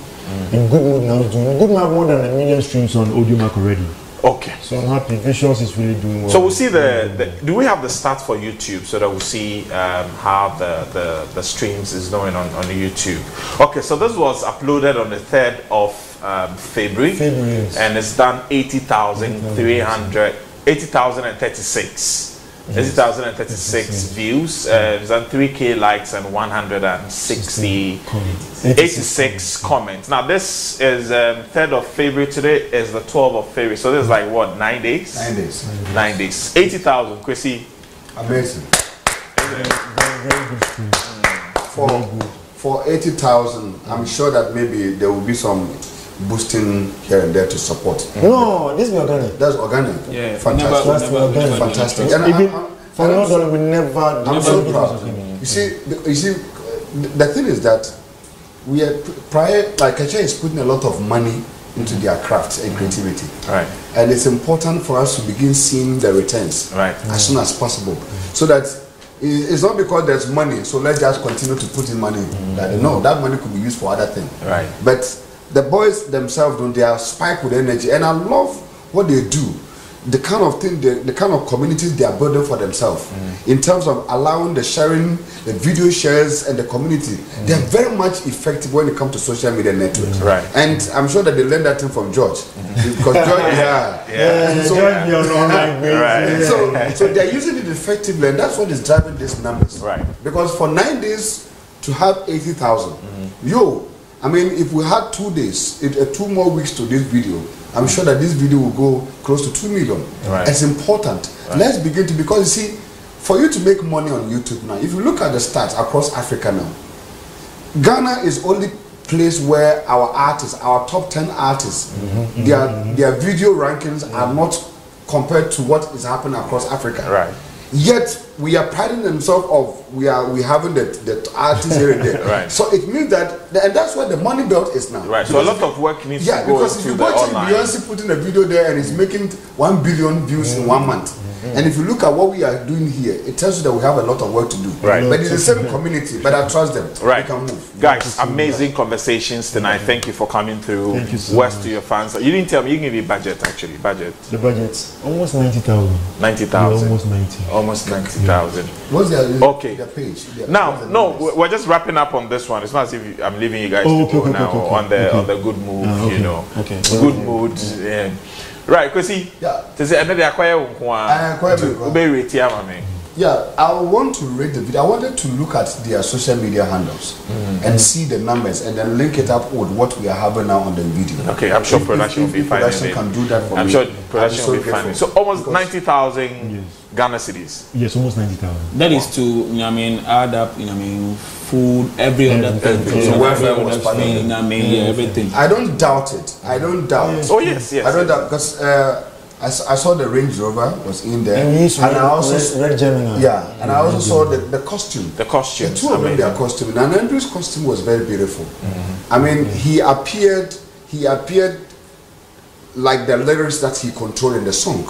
In Good Mood now, doing Good Mood more than 1 million streams on AudioMac already. Okay. So I'm happy. Visuals is really doing well. So we'll see do we have the stats for YouTube, so that we'll see how the streams is going on YouTube? Okay, so this was uploaded on the 3rd of February, yes. And it's done 80,036 views. It's done 3K likes and 86 comments. Now this is 3rd of February. Today is the 12th of February. So this is like what, 9 days? 9 days. 9 days. 80,000, Kwesi. Amazing. Very good stream. For 80,000, I'm sure that maybe there will be some boosting here and there to support. No, this is organic. That's organic. Yeah, fantastic. never Fantastic. And For Northern, we never. I'm so proud. You see, the thing is that we are prior. Like Keche is putting a lot of money into their crafts and creativity. Right. And it's important for us to begin seeing the returns as soon as possible, so that it's not because there's money, so let's just continue to put in money. No, that money could be used for other things. Right. But the boys themselves, they are spiked with energy, and I love what they do. The kind of thing, the kind of communities they are building for themselves, in terms of allowing the sharing, the video shares, and the community. They are very much effective when it comes to social media networks. Right. And I'm sure that they learned that thing from George, because George, so they are using it effectively, and that's what is driving these numbers. Right. Because for 9 days to have 80,000, I mean, if we had 2 days, 2 more weeks to this video, I'm sure that this video will go close to 2 million. Right. It's important. Right. Let's begin to, because you see, for you to make money on YouTube now, if you look at the stats across Africa now, Ghana is only place where our artists, our top 10 artists, their video rankings are not compared to what is happening across Africa. Right. Yet we are priding themselves of we having the artists here and there. Right. So it means that, and that's where the money belt is now. Right. So a lot of work needs to go because if into you the watch online. Beyonce putting a video there and it's making 1 billion views in 1 month. And if you look at what we are doing here, it tells you that we have a lot of work to do. Right. But it's the same community, but I trust them. Right. We can move. Guys, amazing conversations tonight. Thank you for coming through. Thank you so West much. to your fans. You didn't tell me, you gave me budget actually. Budget. The budget's almost 90,000. 90,000. Almost 90. Almost 90,000. What's their Okay. their page? Now, no, we're just wrapping up on this one. It's not as if I'm leaving you guys to go now on the good move, you know. Okay. Good mood. Right, because see, Yeah, I want to rate the video. I wanted to look at their social media handles and see the numbers and then link it up with what we are having now on the video. Okay, I'm sure production will be fine. Production can do that for me. I'm sure production will be fine. grateful. So almost 90,000 Ghana cedis. Yes, almost 90,000. That is to, you know, I mean, add up, you know, I mean, food, every other thing. So welfare was part of it. You know, I mean, everything. I don't doubt it. I don't doubt. Oh yes, yes. I don't doubt because I saw the Range Rover was in there, And we used to I also red Gemini. and I also saw the costume. The costume. The two of them, their costume. And Andrew's costume was very beautiful. I mean, he appeared like the lyrics that he controlled in the song.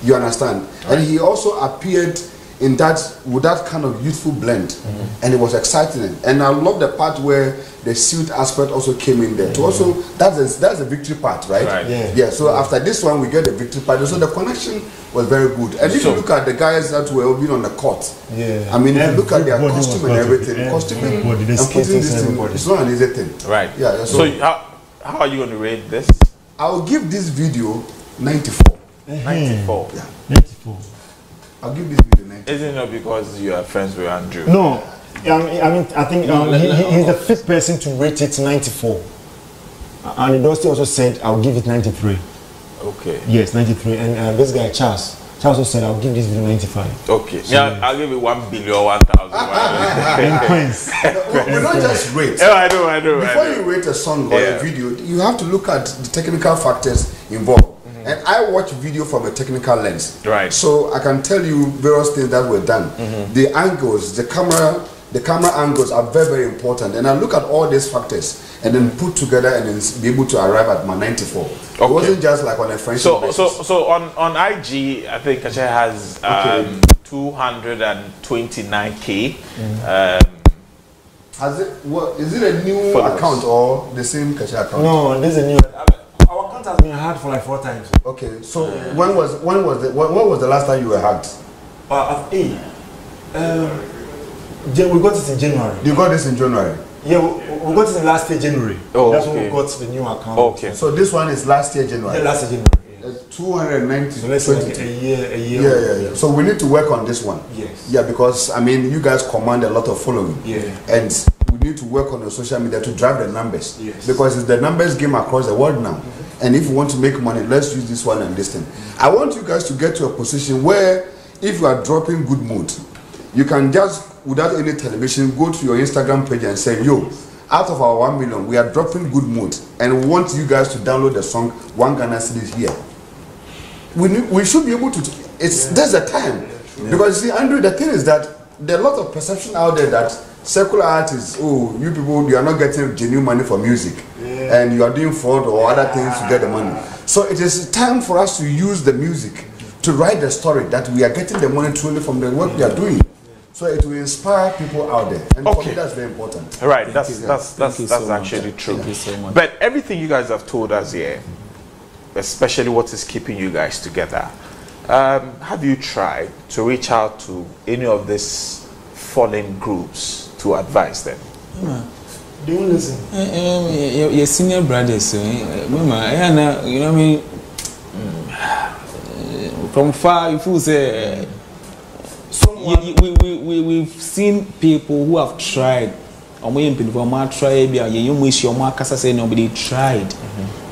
You understand? And he also appeared in that with that kind of youthful blend, and it was exciting. And I love the part where the suit aspect also came in there. To also that's the victory part, right? Yeah. So after this one, we get the victory part. So the connection was very good. And if you look at the guys that were being on the court, I mean, if you look at their costume and everything, costuming and putting this thing, it's not an easy thing. Right. Yeah. So how are you going to rate this? I'll give this video 94. 94. Yeah. 94. I'll give this video 94. Isn't it because you are friends with Andrew? No, I think he's the fifth person to rate it 94. And Dusty also said, I'll give it 93. Okay. Yes, 93. And this guy, Charles also said, I'll give this video 95. Okay. So, yeah, I'll give it 1 billion, 1,000. And Prince. We don't just rate. Oh, I know. Before you rate a song or a video, you have to look at the technical factors involved. And I watch video from a technical lens. Right. So I can tell you various things that were done. The angles, the camera angles are very, very important. And I look at all these factors and then put together and then be able to arrive at my 94. Okay. It wasn't just like on a friendship basis. So on IG, I think Keche has 229K. Is it a new account or the same Keche account? No, this is a new. Our account has been hacked for like 4 times. Okay, so when was the last time you were hacked? We got it in January. You got this in January? Yeah, we got it in last year January. Oh, that's when we got the new account. Okay. So this one is last year January. Yeah, last year January. 290. So let's say like a year. Yeah. So we need to work on this one. Yes. Yeah, because I mean, you guys command a lot of following. Yeah. And we need to work on the social media to drive the numbers. Yes. Because it's the numbers game across the world now. And if you want to make money, let's use this one and this thing. I want you guys to get to a position where if you are dropping good mood, you can just, without any television, go to your Instagram page and say, yo, out of our 1 million, we are dropping good mood. And we want you guys to download the song 1 Ghana cedis here. We should be able to, there's a time. Because you see, Andrew, the thing is that there are a lot of perception out there that secular artists, oh, you people, you are not getting genuine money for music, and you are doing fraud or other things to get the money. So it is time for us to use the music to write the story that we are getting the money truly from the work we are doing. So it will inspire people out there, and for me that's very important. Right, that's actually true. Thank you so much. But everything you guys have told us here, especially what is keeping you guys together, have you tried to reach out to any of these fallen groups to advise them? They will listen. Your senior brothers, Mama, you know what I mean? From far, if you say, we've seen people who have tried. Nobody tried.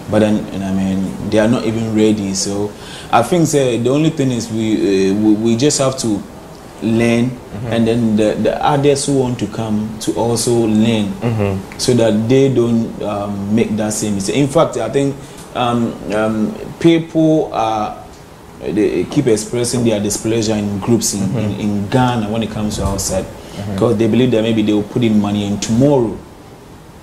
But then, I mean, they are not even ready. So I think the only thing is we just have to learn, and then the others who want to come to also learn, so that they don't make that same mistake. In fact, I think people they keep expressing their displeasure in groups in Ghana when it comes to outside, because they believe that maybe they will put in money and tomorrow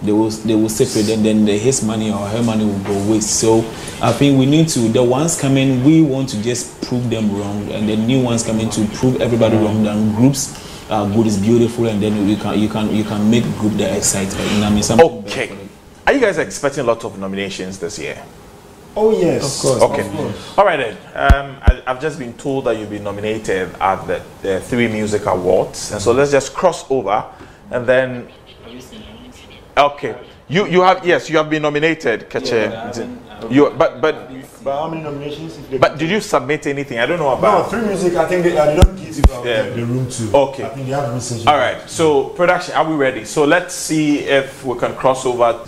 they will separate, and then his money or her money will go waste. So I think we need to, the ones coming, we want to just prove them wrong, and the new ones coming to prove everybody wrong. Then groups good is beautiful, and then you can make group that excited. You know what I mean? Okay. Are you guys expecting a lot of nominations this year? Oh yes, of course. Okay. Of course. All right then. I've just been told that you've been nominated at the 3 Music Awards, and so let's just cross over, and then. Okay, you have, yes, you have been nominated, Keche. But how many nominations? But did you submit anything? I don't know about. No, 3 Music. I think they don't give the room to. Okay. I think they have research. All right. So production, are we ready? So let's see if we can cross over.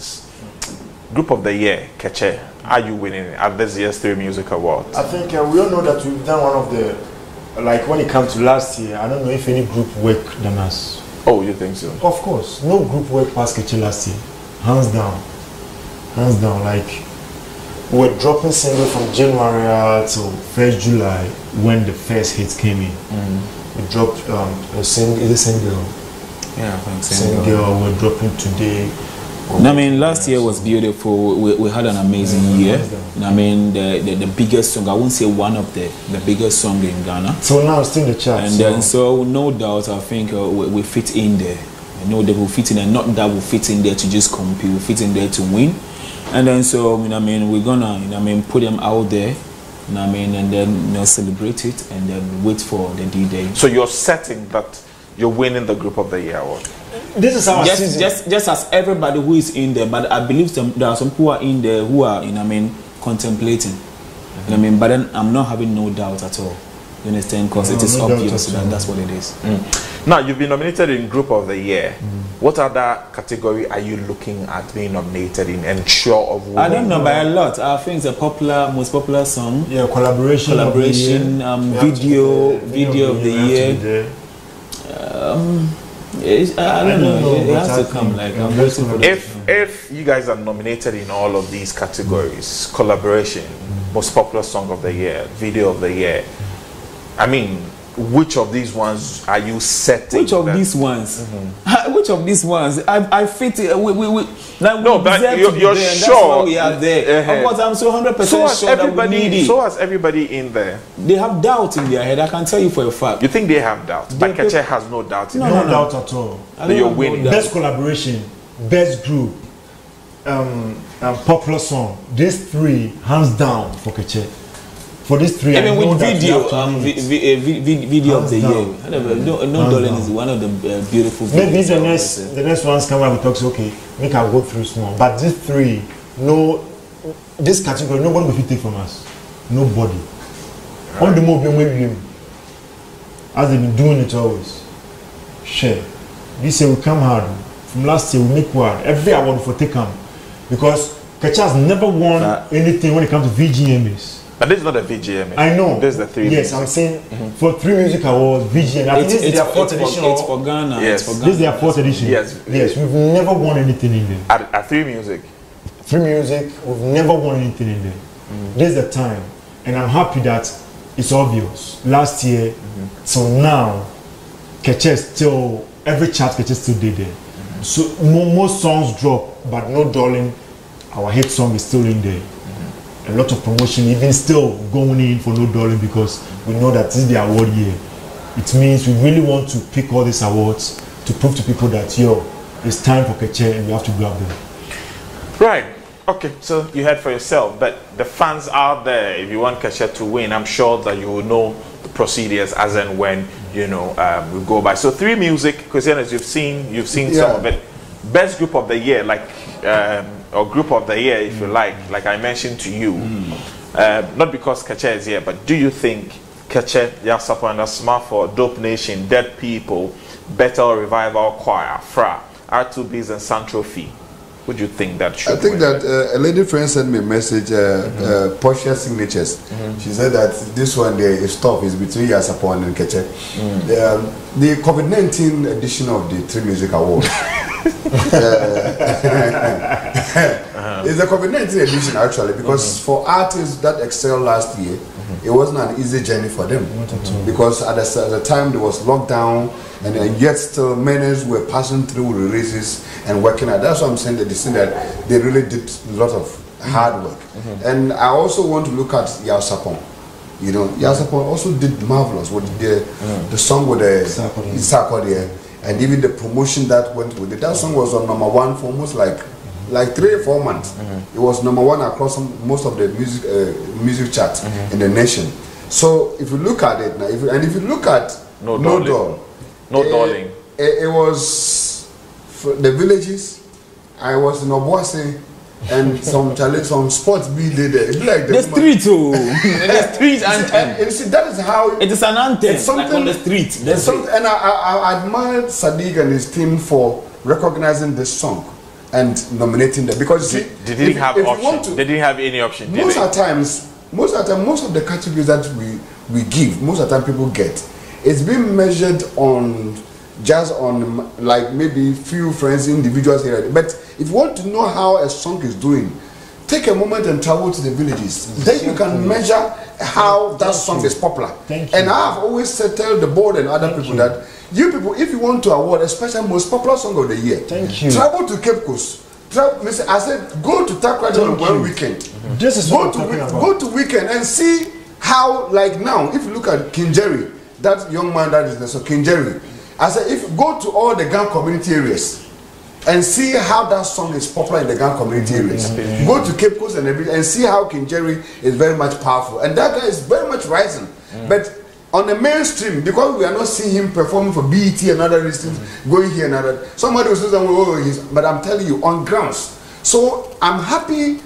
Group of the Year, Keche. Are you winning at this year's 3 Music Awards? I think we all know that we've done one of the, like when it comes to last year. I don't know if any group worked than us. Oh, you think so? Of course, no group worked past Keche last year, hands down, hands down. Like we're dropping single from January till 1st July when the first hits came in. We dropped a single. Yeah, I think single. We're dropping today. I mean, last year was beautiful. We had an amazing year. I mean, the biggest song, I won't say one of the biggest song in Ghana. So now it's still in the chart. And then, so no doubt, I think we fit in there. I know that we fit in there, not that we fit in there to just compete, we fit in there to win. And then, so, I mean, we're gonna, put them out there, and then, celebrate it, and then wait for the D-Day. So you're setting that you're winning the Group of the Year award? This is our season. Just as everybody who is in there, but I believe there are some who are in there who are, contemplating. But then I'm not having no doubt at all. You understand? Because it is obvious that that's what it is. Now, you've been nominated in Group of the Year. What other category are you looking at being nominated in and sure of winning? I don't know, by a lot. I think it's a most popular song. Yeah, collaboration, video of the year. I don't know. It has to come. Like I'm waiting for if you guys are nominated in all of these categories, collaboration, most popular song of the year, video of the year, I mean, which of these ones are you setting? Which of these ones? Which of these ones? I fit it. No, but you're there, sure. That's why we are there. Of course, I'm so 100% sure that we need it. So has everybody in there. They have doubt in their head. I can tell you for a fact. You think they have doubt? But Keche has no doubt in no doubt at all. That you're winning. Best collaboration, best group, popular song. These 3 hands down for Keche. For these 3, even with video, video of the year. No Dolan is one of the beautiful. Maybe the next ones come up and talk. Okay, make I go through small. But these 3, this category, nobody will take from us. Nobody. On the move, as they've been doing it always. Share. This year we come hard. From last year we make hard. Every award for take them, because Keche has never won anything when it comes to VGMAs. But this is not a VGMA. I know. This is the 3. Yes, I'm saying for 3 Music Awards, VGMA. I think this is their 4th edition. It's for Ghana. Yes. This is their 4th edition. Yes. Yes, we've never won anything in there. At 3 Music? 3 Music, we've never won anything in there. This is the time. And I'm happy that it's obvious. Last year, so now, Keche still, every chart Keche still did there. So most songs drop, but no darling, our hit song is still in there. A lot of promotion, even still going in for no darling, because we know that this is the award year. It means we really want to pick all these awards to prove to people that, yo, it's time for Keche and we have to grab them. Right. Okay, so you heard for yourself, but the fans out there, if you want Keche to win, I'm sure that you will know the procedures as and when, you know, we go by. So 3 Music, because as you've seen some of it. Best group of the year, like, or group of the year, if you like I mentioned to you. Not because Keche is here, but do you think Keche, Zylofon, Smart for Dope Nation, Dead People, Better Revival Choir, Fra, R2Bs and Santrophy? Would you think that should I think win? that a lady friend sent me a message, Portia Signatures. She said that this one there is tough, is between Zylofon and Keche. The COVID-19 edition of the 3 Music Awards. It's the COVID-19 edition actually, because for artists that excelled last year, it wasn't an easy journey for them, because at the time there was lockdown, and yet still many were passing through releases and working at. That's what I'm saying, that they really did a lot of hard work. And I also want to look at Zylofon. You know, Zylofon also did marvelous with the song with the Sarkodie, and even the promotion that went with it. That song was on #1 for almost like 3 or 4 months. It was #1 across most of the music charts in the nation. So if you look at it now, if you look at No Darling, it was the villages. I was in Obuasi, and some sports be there. It be like the street, the street anthem. You see, that is how it is an anthem. It's something like on the street. And I admired Sadiq and his team for recognizing this song and nominating them, because you see, they didn't have option. They didn't have any option. Most of the categories that we give, most of the time people get, it's been measured on just on like maybe few friends, individuals here. But if you want to know how a song is doing, take a moment and travel to the villages. Then you can measure how that song is popular. And I've always said, tell the board and other people that you people, if you want to award especially most popular song of the year, travel to Cape Coast. I said, go to Takrady on one weekend. This is what go to weekend and see how, like now, if you look at King Jerry, that young man that is there, so King Jerry, I said, if you go to all the Gang community areas and see how that song is popular in the Gang community areas, go to Cape Coast and everything and see how King Jerry is very much powerful, and that guy is very much rising. But on the mainstream, because we are not seeing him performing for BET and other things, going here and other, somebody will say, oh, but I'm telling you, on grounds. So I'm happy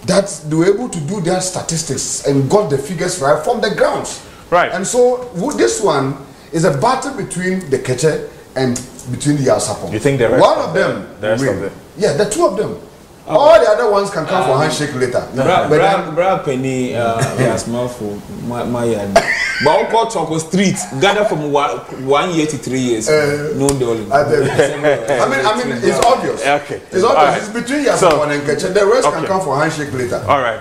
that they were able to do their statistics and got the figures right from the grounds. Right. And so this one is a battle between the Keche and between the Zylofon. You think the rest one of them win? Yeah, the 2 of them. All the other ones can come for handshake later. Brad Penny, small for my yard. But I'll talk on street, gather from 1 year to 3 years. No darling. I mean, it's obvious. Okay. It's obvious. Right. It's between Zylofon and Keche. The rest can come for handshake later. All right.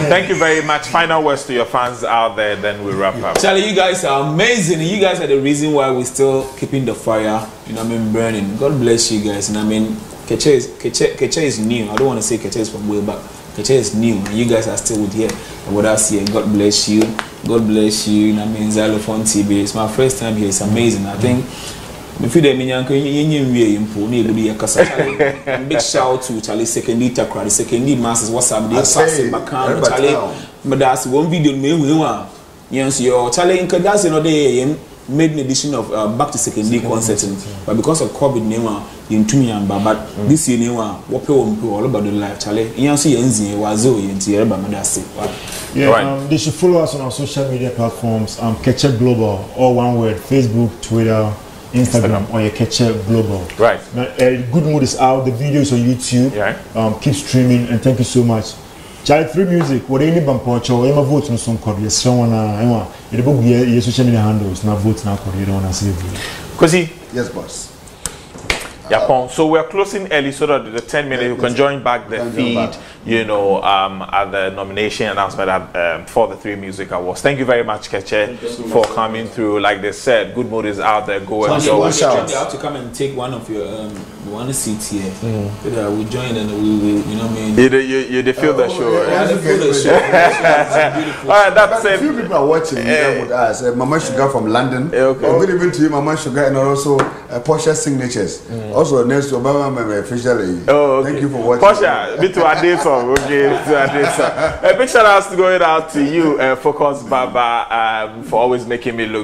Thank you very much. Final words to your fans out there, then we wrap up. Charlie, you guys are amazing. You guys are the reason why we're still keeping the fire, burning. God bless you guys. Keche is new. I don't want to say Keche is from way back. Keche is new, and you guys are still with here. What I see, God bless you. God bless you. Zylofon TV. It's my first time here. It's amazing. I think if you big shout out to Charlie Secondary Takrady, Secondary Masters. What's up? They passing back Charlie. But that's one video me. Yes, your Charlie. That's another day. Made an edition of back to secondary concert, but because of COVID, in Tumian, but this year, what all about the life, Charlie. They should follow us on our social media platforms. Keche Global, all one word: Facebook, Twitter, Instagram, or your Keche Global. Right. Good Mood is out. The video is on YouTube. Yeah. Keep streaming, and thank you so much. Charlie, 3 Music, what any bampocho, I'm a vote on some code. Yes, someone, I want it. Book your social media handles, now vote now. You don't want to see it. Kosi. Yes, boss. Yapon. So we're closing early so that the 10 minutes you can join back the feed, you know, at the nomination announcement for the 3 music awards. Thank you very much, Keche, for coming through. Like they said, good mood is out there. Go and go. You have to come and take one of your one seat here. We join and we you know what I mean. You feel the show. Yeah, they feel the show. All right, that's it. A few people are watching with us. Mama Sugar from London. Good evening to you, Mama Sugar, and also Portia Signatures. Also, next to Obama officially. Thank you for watching. Portia, me to a day song. Okay, to a day song. A big shout out going out to you, Focus Baba, for always making me look